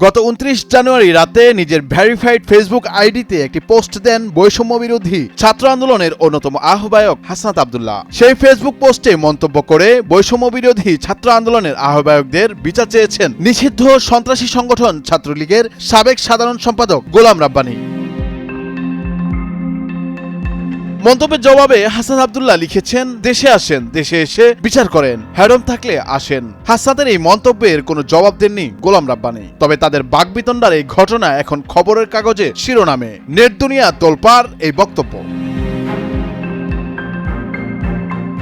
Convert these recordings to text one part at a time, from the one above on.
গত 29 জানুয়ারি রাতে নিজের ভেরিফাইড ফেসবুক আইডিতে একটি পোস্ট দেন বৈষম্য বিরোধী ছাত্র আন্দোলনের অন্যতম আহ্বায়ক হাসনাত আব্দুল্লাহ। সেই ফেসবুক পোস্টে মন্তব্য করে বৈষম্য বিরোধী ছাত্র আন্দোলনের আহ্বায়কদের বিচার চেয়েছেন নিষিদ্ধ সন্ত্রাসী সংগঠন ছাত্রলীগের সাবেক সাধারণ সম্পাদক গোলাম রাব্বানী। মন্তব্যের জবাবে হাসনাত আব্দুল্লাহ লিখেছেন, দেশে আসেন, দেশে এসে বিচার করেন, হ্যাডম থাকলে আসেন। হাসনাতের এই মন্তব্যের কোনো জবাব দেননি গোলাম রাব্বানী। তবে তাদের বাকবিতণ্ডার এই ঘটনা এখন খবরের কাগজে শিরোনামে। নেট দুনিয়া তোলপাড় এই বক্তব্য।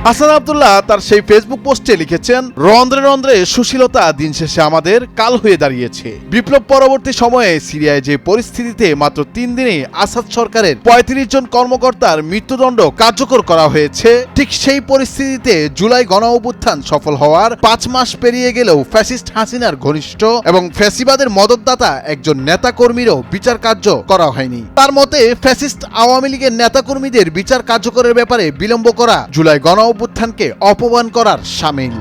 হাসনাত আব্দুল্লাহ তার সেই ফেসবুক পোস্টে লিখেছেন, রন্ধ্রে রন্ধ্রে সুশীলতা দিন শেষে আমাদের কাল হয়ে দাঁড়িয়েছে। বিপ্লব পরবর্তী সময়ে সিরিয়ায় যে পরিস্থিতিতে মাত্র 3 দিনে আসাদ সরকারের 35 জন কর্মকর্তার মৃত্যুদণ্ড কার্যকর করা হয়েছে, ঠিক সেই পরিস্থিতিতে জুলাই গণ অভ্যুত্থান সফল হওয়ার 5 মাস পেরিয়ে গেলেও ফ্যাসিস্ট হাসিনার ঘনিষ্ঠ এবং ফ্যাসিবাদের মদতদাতা একজন নেতাকর্মীরও বিচার কার্য করা হয়নি। তার মতে ফ্যাসিস্ট আওয়ামী লীগের নেতাকর্মীদের বিচার কার্যকরের ব্যাপারে বিলম্ব করা জুলাই গণ অভ্যুত্থানকে অপমান করার শামিল।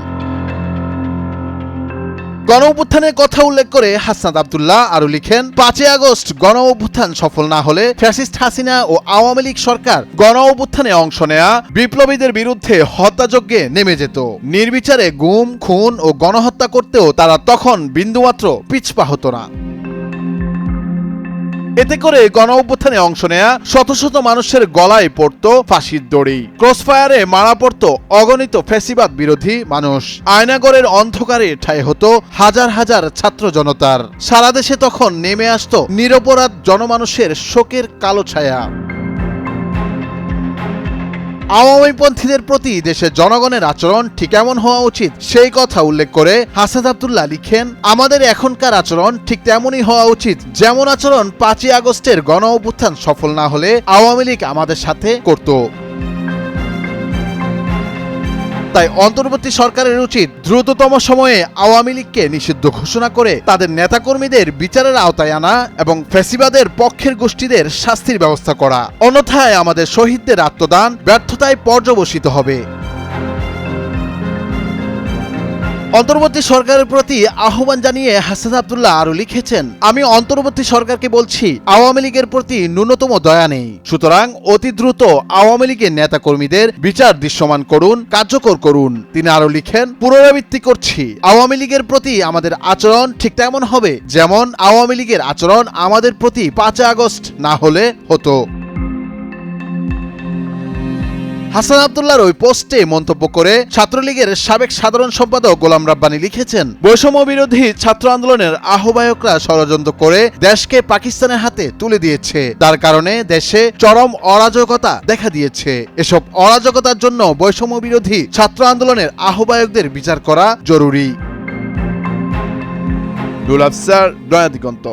গণ অভ্যুত্থানের কথা উল্লেখ করে হাসনাত আব্দুল্লাহ আরো লিখেন, 5 আগস্ট গণ অভ্যুত্থান সফল না হলে ফ্যাসিস্ট হাসিনা ও আওয়ামী লীগ সরকার গণ অভ্যুত্থানে অংশ নেয়া বিপ্লবীদের বিরুদ্ধে হত্যাযজ্ঞে নেমে যেত। নির্বিচারে গুম, খুন ও গণহত্যা করতেও তারা তখন বিন্দুমাত্র পিছপা হতো না। এতে করে গণ অভ্যুত্থানে অংশ নেয়া শত শত মানুষের গলায় পড়ত ফাঁসির দড়ি, ক্রসফায়ারে মারা পড়ত অগণিত ফ্যাসিবাদ বিরোধী মানুষ, আয়নাগরের অন্ধকারে ঠাঁই হতো হাজার হাজার ছাত্র জনতার। সারা দেশে তখন নেমে আসতো নিরপরাধ জনমানুষের শোকের কালো ছায়া। আওয়ামীপন্থীদের প্রতি দেশের জনগণের আচরণ ঠিক এমন হওয়া উচিত সেই কথা উল্লেখ করে হাসনাত আব্দুল্লাহ লিখেন, আমাদের এখনকার আচরণ ঠিক তেমনই হওয়া উচিত যেমন আচরণ 5 আগস্টের গণ অভ্যুত্থান সফল না হলে আওয়ামী লীগ আমাদের সাথে করত। তাই অন্তর্বর্তী সরকারের উচিত দ্রুততম সময়ে আওয়ামী লীগকে নিষিদ্ধ ঘোষণা করে তাদের নেতাকর্মীদের বিচারের আওতায় আনা এবং ফ্যাসিবাদের পক্ষের গোষ্ঠীদের শাস্তির ব্যবস্থা করা। অন্যথায় আমাদের শহীদদের আত্মদান ব্যর্থতায় পর্যবসিত হবে। অন্তর্বর্তী সরকারের প্রতি আহ্বান জানিয়ে হাসনাত আব্দুল্লাহ আরো লিখেছেন, আমি অন্তর্বর্তী সরকারকে বলছি, আওয়ামী লীগের প্রতি ন্যূনতম দয়া নেই। সুতরাং অতি দ্রুত আওয়ামী লীগের নেতাকর্মীদের বিচার দৃশ্যমান করুন, কার্যকর করুন। তিনি আরো লিখেন, পুনরাবৃত্তি করছি, আওয়ামী লীগের প্রতি আমাদের আচরণ ঠিক তেমন হবে যেমন আওয়ামী লীগের আচরণ আমাদের প্রতি 5 আগস্ট না হলে হতো। হাসনাত আব্দুল্লাহর ওই পোস্টে মন্তব্য করে ছাত্রলীগের সাবেক সাধারণ সম্পাদক গোলাম রাব্বানী লিখেছেন, বৈষম্য বিরোধী ছাত্র আন্দোলনের আহ্বায়করা ষড়যন্ত্র করে দেশকে পাকিস্তানের হাতে তুলে দিয়েছে। তার কারণে দেশে চরম অরাজকতা দেখা দিয়েছে। এসব অরাজকতার জন্য বৈষম্য বিরোধী ছাত্র আন্দোলনের আহ্বায়কদের বিচার করা জরুরি। দুল আফসার, নয়া দিগন্ত।